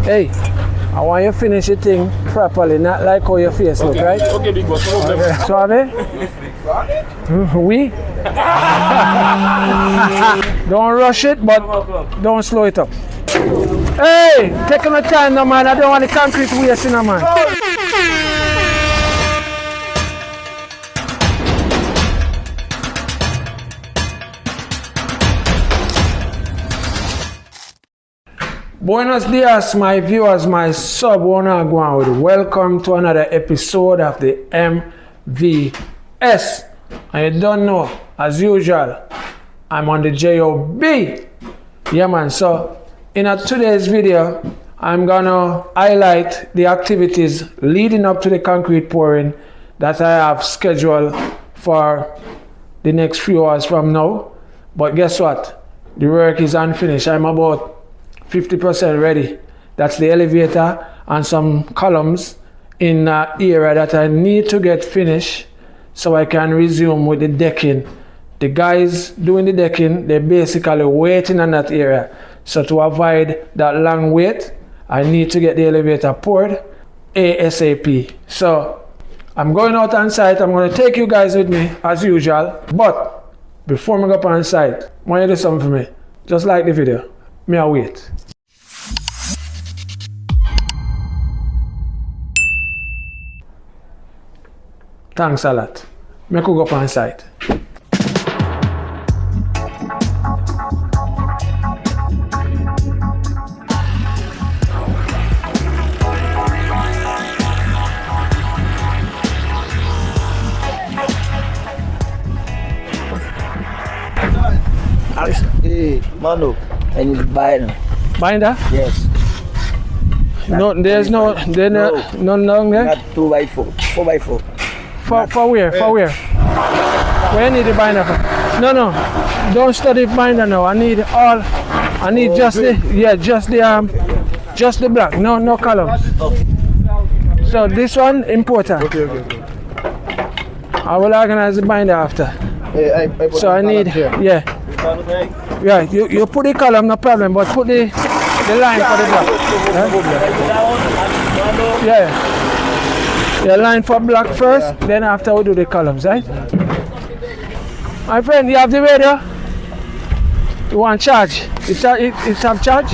Hey, I want you to finish the thing properly, not like how your face look, right? Okay, big boss, no problem. Suave? Oui? Don't rush it, but don't slow it up. Hey, take my time now, man. I don't want the concrete waste in, man. Buenos dias, my viewers, my sub-owner Guan. Welcome to another episode of the MVS. And you don't know, as usual, I'm on the JOB. Yeah, man. So, in today's video, I'm gonna highlight the activities leading up to the concrete pouring that I have scheduled for the next few hours from now. But guess what? The work is unfinished. I'm about 50% ready. That's the elevator and some columns in the area that I need to get finished so I can resume with the decking. The guys doing the decking, they're basically waiting on that area. So to avoid that long wait, I need to get the elevator poured ASAP. So I'm going out on site. I'm going to take you guys with me as usual. But before I go up on site, I want you to do something for me. Just like the video. Me I wait. Thanks a lot. Me could go up on site. Hey, Manu, I need to buy now. Binder? Yes. No, there's no, there no, none down there. Not 2x4, 4x4. For where? For where? Where you need the binder for? No, don't study binder now. I need all. I need just the just the black. No columns. Okay. So this one important. Okay. I will organize the binder after. Hey, I put So I need yeah. You put the column, no problem, but put the line for the black. Yeah. Yeah, line for black first, then after we do the columns, right? My friend, you have the radio? You want charge? It have charge?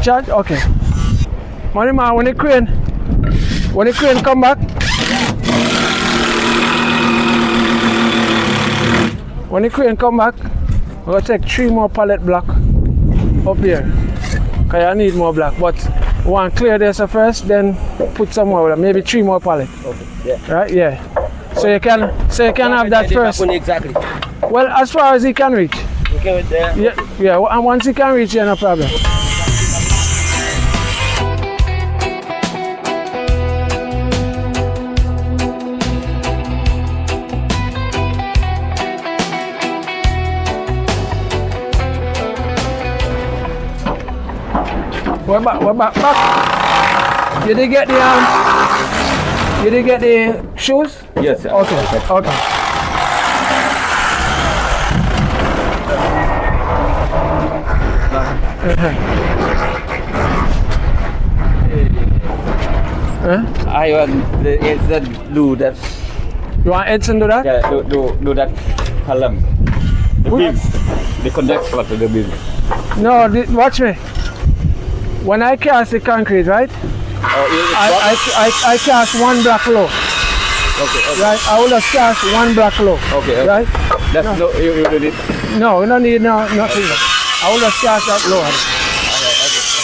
Charge? Okay. Money man, when the crane come back, I'm gonna take 3 more pallet block up here. Cause I need more block, but we want to clear this first, then put some more, maybe 3 more pallet. Okay. Yeah. Right? Yeah. So you can have that first. Exactly. Well, as far as he can reach. Okay with there. Yeah. And once he can reach, yeah, no problem. We're back. You did get the shoes? Yes, sir. Okay. I want the instant do that. You want Edson to do that? Yeah, do that column. The beam. The conduct part of the beam. No, watch me. When I cast the concrete, right? I cast 1 block low. Okay. Right? I will just cast 1 block low. Okay. Right? That's no, you do it. No, we don't need nothing. I will just cast that low.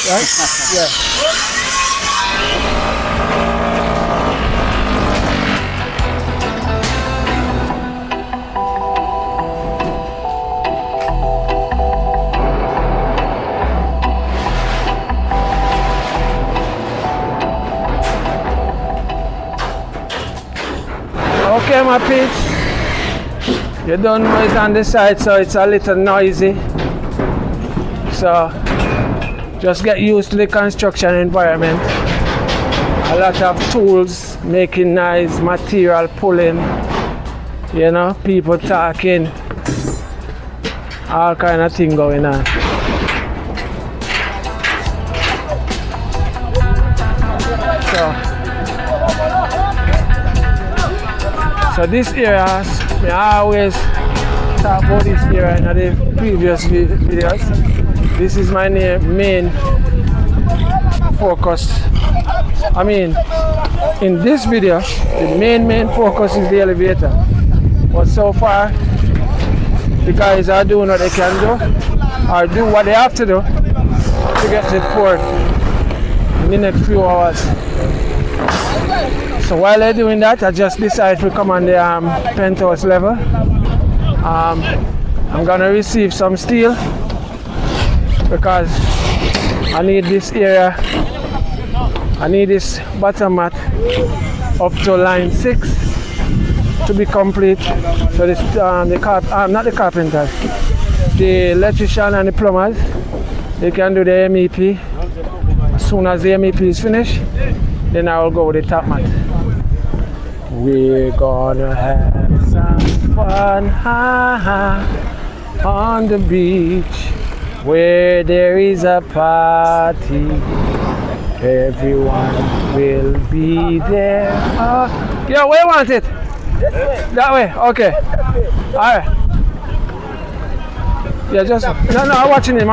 Right? Yeah. Okay, my peeps. You don't know it's on this side, so it's a little noisy. So just get used to the construction environment. A lot of tools making noise, material pulling, you know, people talking, all kind of thing going on. So this area, I always talk about this area in the previous videos. This is my main focus. I mean, in this video, the main focus is the elevator. But so far, the guys are doing what they can do, or do what they have to do to get to the port in the next few hours. So while they're doing that, I just decided to come on the penthouse level. I'm gonna receive some steel because I need this area. I need this bottom mat up to line 6 to be complete. So this, not the carpenters, the electrician and the plumbers, they can do the MEP. As soon as the MEP is finished, then I will go with the top mat. We're gonna have some fun on the beach where there is a party. Everyone will be there. Yo, where you want it? This way. That way? Okay. Alright. Yeah, just I'm watching him.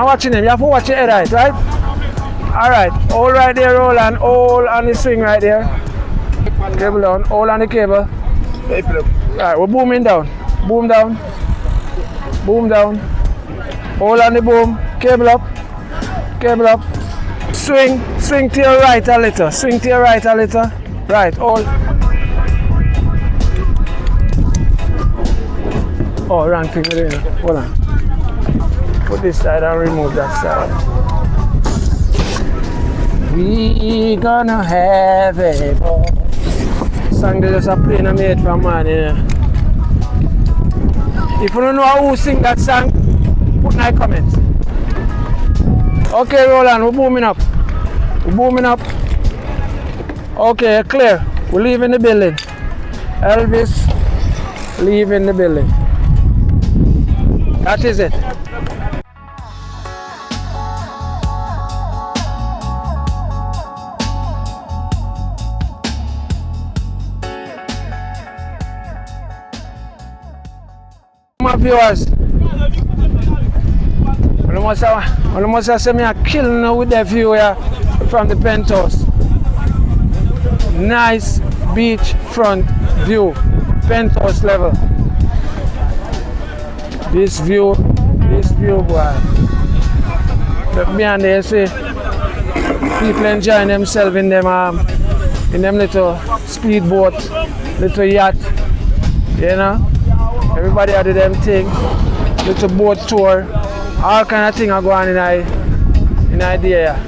You have to watch your head right? Alright. Hold right there, roll and hold on the swing right there. Cable on, hold on the cable. Alright, we're booming down. Boom down. Boom down. Hold on the boom. Cable up. Cable up. Swing to your right a little. Swing to your right a little. Right, hold. Oh, wrong thing there. Hold on. Put this side and remove that side. We gonna have a ball. Song they just playing a made from man, yeah. If you don't know who sing that song, put in the comments. Okay, Roland, we're booming up. Okay, clear. We're leaving the building. Elvis, leaving the building. That is it. My viewers, I must have said me a killing with that view here from the penthouse. Nice beach front view, penthouse level. This view, boy. Look behind there, see people enjoying themselves in them little speedboat, little yacht, you know. Everybody had them thing, little boat tour, all kind of things are going in idea.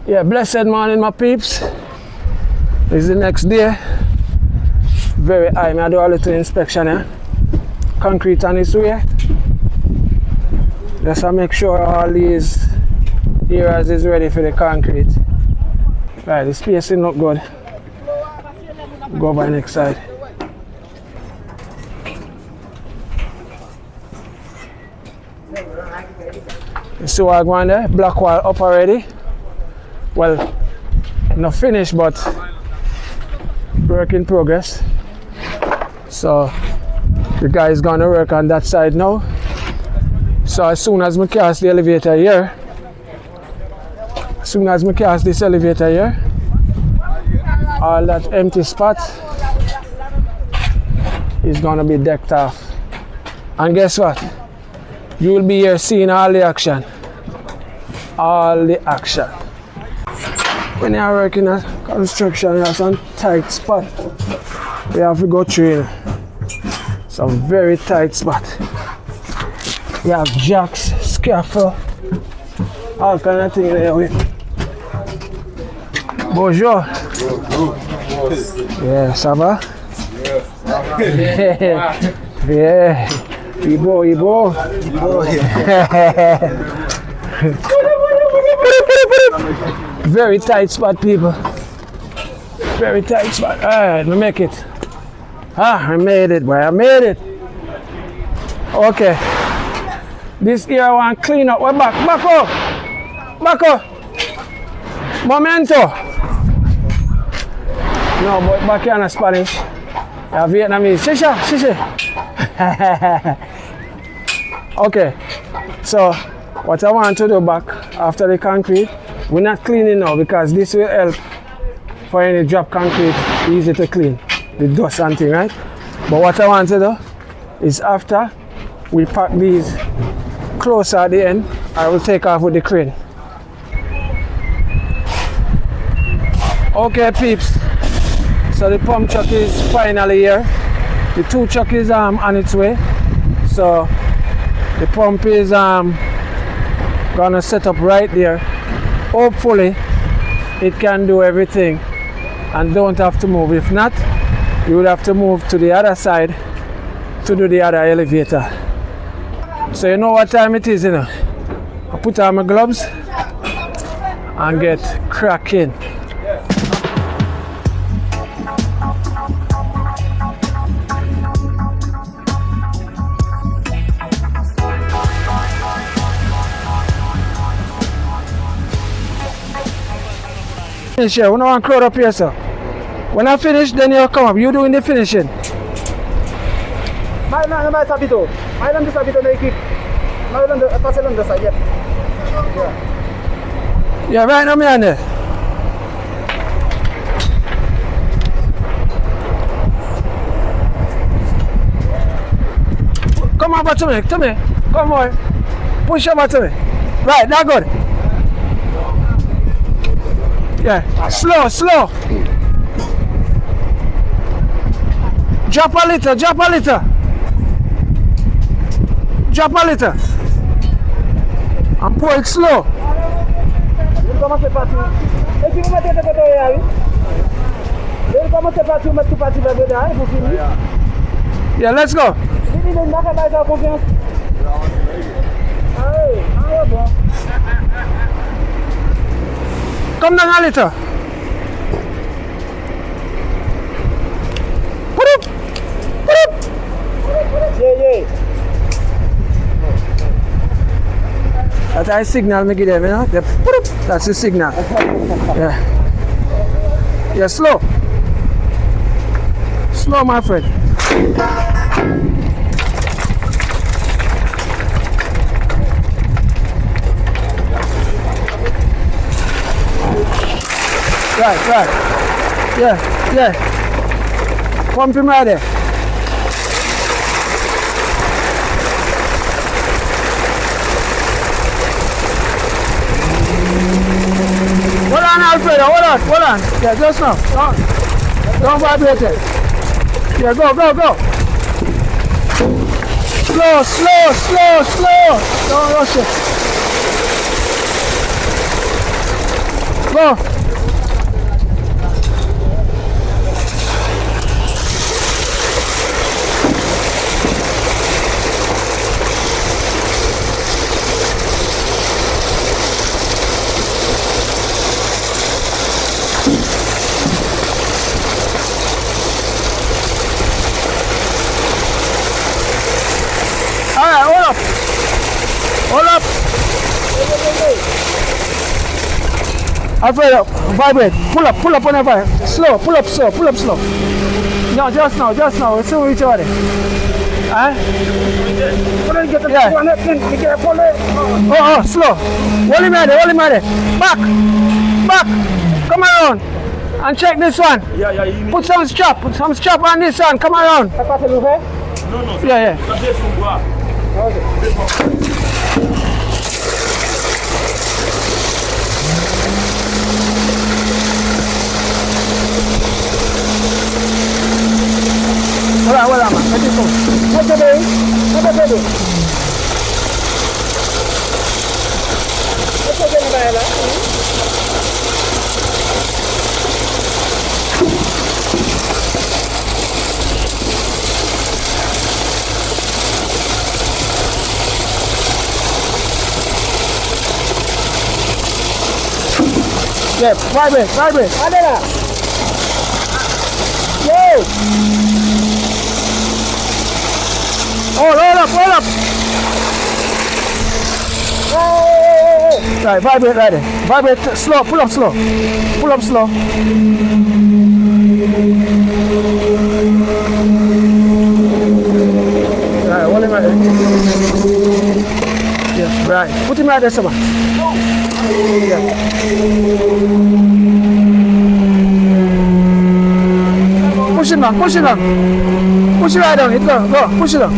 Yeah, blessed morning, my peeps. It's the next day. Very high. I do a little inspection here. Concrete on its way. Just to make sure all these areas is ready for the concrete. Right, the spacing look good. Go by next side. You see what I'm going there? Block wall up already. Well, not finished, but work in progress. So the guy is gonna work on that side now. So as soon as we cast the elevator here, all that empty spot is gonna be decked off. And guess what? You will be here seeing all the action. When you are working at construction, you have some tight spot. We have to go through some very tight spot. You have jacks, scaffold, all kind of things there with. Bonjour. Yeah, ça va? Yeah. Ibo. Very tight spot, people. Very tight spot. Alright, we make it. I made it, boy. I made it. Okay. This here I want clean up. We're back. Back up. Momento. No, but back here in Spanish. Yeah, Vietnamese. Shisha. Okay. So, what I want to do back after the concrete, we're not cleaning now because this will help for any drop concrete, easy to clean, the dust and thing, right? But what I want to do is after we pack these closer at the end, I will take off with the crane. Okay, peeps. So the pump truck is finally here. The tow truck is on its way. So the pump is gonna set up right there. Hopefully it can do everything and don't have to move. If not, you will have to move to the other side to do the other elevator. So you know what time it is, you know? I put on my gloves and get cracking. Finish here. We don't want to crowd up here, sir. When I finish, then you'll come up. You doing the finishing. Mainan sabito. Mainan di sabito na ikik. Mainan de pasalan de sayet. Yeah, right now, me on there. Come over to me. Come on. Push over to me. Right, that good. Yeah, slow. Drop a little. And pour it slow. Comment c'est parti? Et puis vous mettez de côté là, oui. Et comment c'est parti? Vous mettez parti là-dedans, vous finissez. Yeah, let's go. Il est là, il a confiance. Ah oui, bon. Come down a little. Put up. Yeah. That's a signal me give them, you know? That's the signal. Yeah, slow. Slow, my friend. Right. Yeah. Pump him right there. Hold on, Alfredo. Hold on. Yeah, just now. Don't vibrate it. Yeah, go. Slow. Don't rush it. Go. Hold up. Alfredo, vibrate. Pull up on the vibe. Slow. Pull up slow. No, just now. Let's see each other. Yeah. Oh, slow. Hold him at it. Back. Come around. And check this one. Yeah. Put some strap on this one. Come around. No. Yeah. Hold on, man. Let it go. What's the day? What's Yeah, vibrate. Adela. Yo. Hold up. Hey. Right, vibrate right there. Vibrate slow, pull up slow. Right, hold him right there. Yeah, right. Put him right there, someone. Push it down. Push it right down. Go, push it down.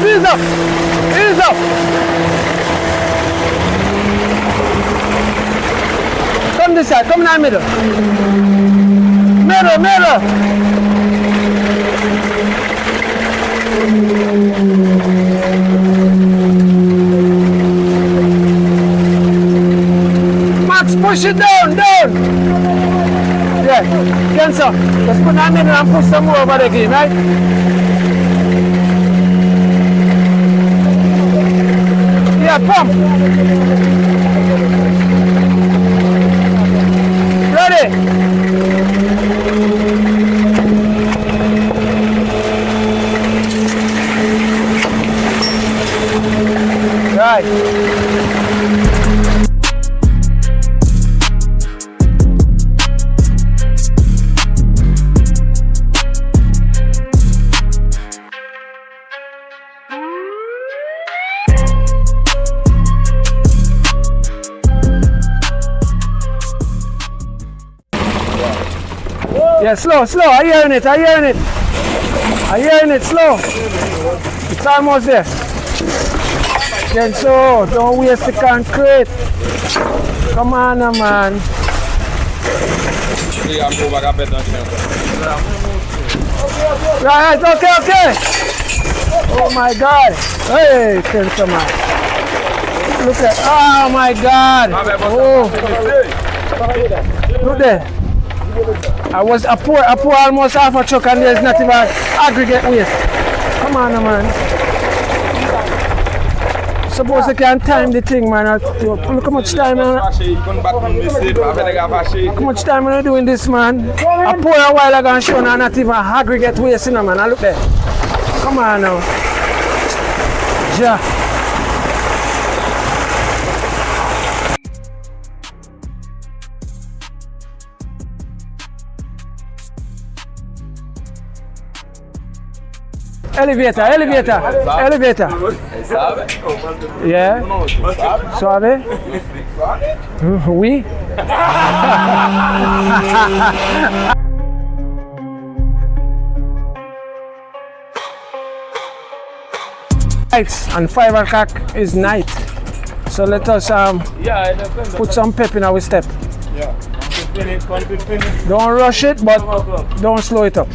Ease up. Come this side, come in the middle. Max, push it down. Yeah, cancel. Let's put that middle and push some more over the game, right? Yeah, pump. Ready? Right. Yeah, slow. I hearing it. Slow. It's almost there. Then so, don't waste the concrete. Come on, man. Right, okay. Oh my God. Hey, Kenzo, man. Look at, oh my God. Oh. Look there. I pour almost half a truck and there's not even aggregate waste. Come on, man. Suppose I can time the thing, man. Look how much time, man. How much time am I doing this, man? I pour a while ago and show now not even aggregate waste, you know, man. Look there. Come on now. Yeah. Elevator. Yeah. Suave. Oui. And 5 o'clock is night. So let us put some pep in our step. Don't rush it, but don't slow it up.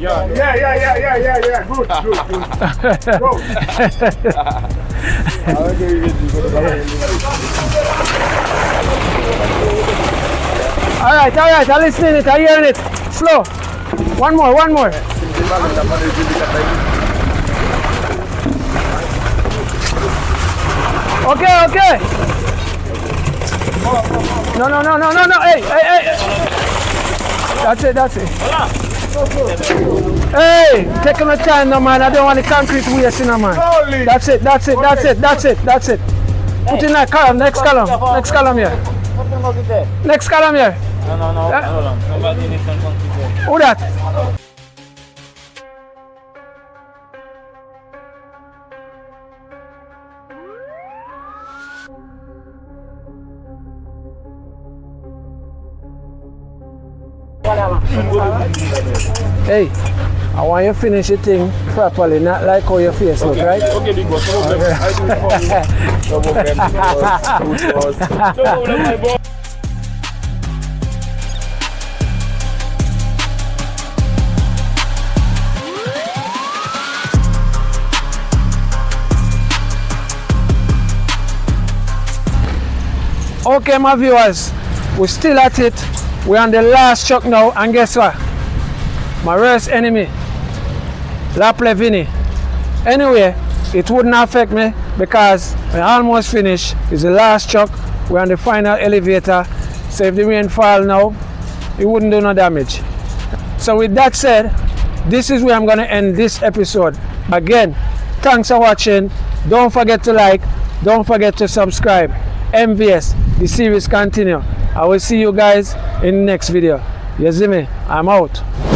Yeah. Good. Go. All right. I'm listening it. I'm hearing it. Slow. One more. Okay. No. Hey. That's it. Hey, take my time now, man. I don't want the concrete waste in, man. That's it. Put in that column, next column here. Next column here. No. Nobody needs some concrete. Who that? Hey, I want you to finish the thing properly, not like how your face look, right? Okay, big boss. No problem. Okay, my viewers, we're still at it. We're on the last truck now, and guess what? My worst enemy, La Plevini. Anyway, it wouldn't affect me because we're almost finished. It's the last truck. We're on the final elevator. So if the rain fall now, it wouldn't do no damage. So with that said, this is where I'm going to end this episode. Again, thanks for watching. Don't forget to like. Don't forget to subscribe. MVS, the series continue. I will see you guys in the next video. You see me? I'm out.